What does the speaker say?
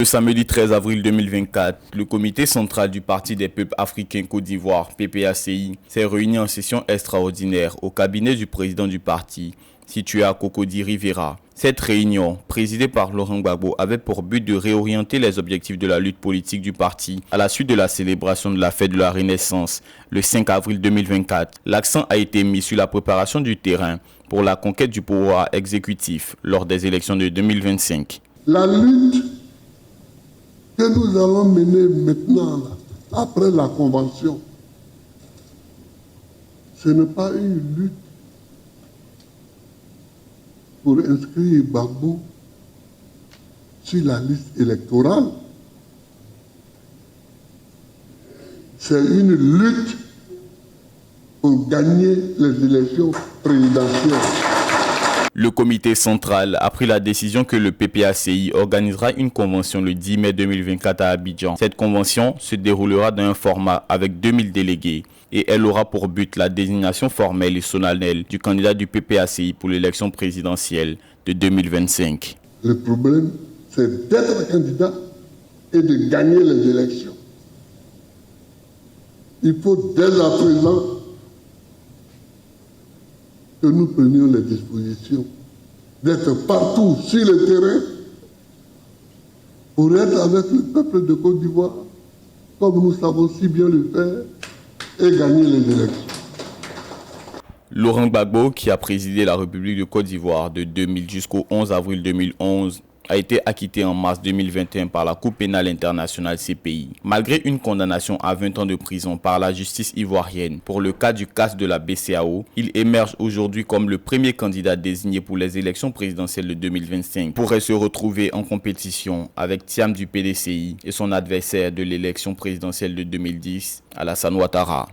Le samedi 13 avril 2024, le comité central du Parti des peuples africains Côte d'Ivoire, PPACI, s'est réuni en session extraordinaire au cabinet du président du parti, situé à Cocody Rivera. Cette réunion, présidée par Laurent Gbagbo, avait pour but de réorienter les objectifs de la lutte politique du parti à la suite de la célébration de la fête de la Renaissance le 5 avril 2024. L'accent a été mis sur la préparation du terrain pour la conquête du pouvoir exécutif lors des élections de 2025. La lutte que nous allons mener maintenant, là, après la convention, ce n'est pas une lutte pour inscrire Gbagbo sur la liste électorale. C'est une lutte pour gagner les élections présidentielles. Le comité central a pris la décision que le PPACI organisera une convention le 10 mai 2024 à Abidjan. Cette convention se déroulera dans un format avec 2000 délégués et elle aura pour but la désignation formelle et solennelle du candidat du PPACI pour l'élection présidentielle de 2025. Le problème, c'est d'être candidat et de gagner les élections. Il faut dès à présent que nous prenions les dispositions d'être partout sur le terrain pour être avec le peuple de Côte d'Ivoire, comme nous savons si bien le faire, et gagner les élections. Laurent Gbagbo, qui a présidé la République de Côte d'Ivoire de 2000 jusqu'au 11 avril 2011, a été acquitté en mars 2021 par la Cour pénale internationale CPI. Malgré une condamnation à 20 ans de prison par la justice ivoirienne pour le cas du casse de la BCEAO, il émerge aujourd'hui comme le premier candidat désigné pour les élections présidentielles de 2025. Il pourrait se retrouver en compétition avec Thiam du PDCI et son adversaire de l'élection présidentielle de 2010, Alassane Ouattara.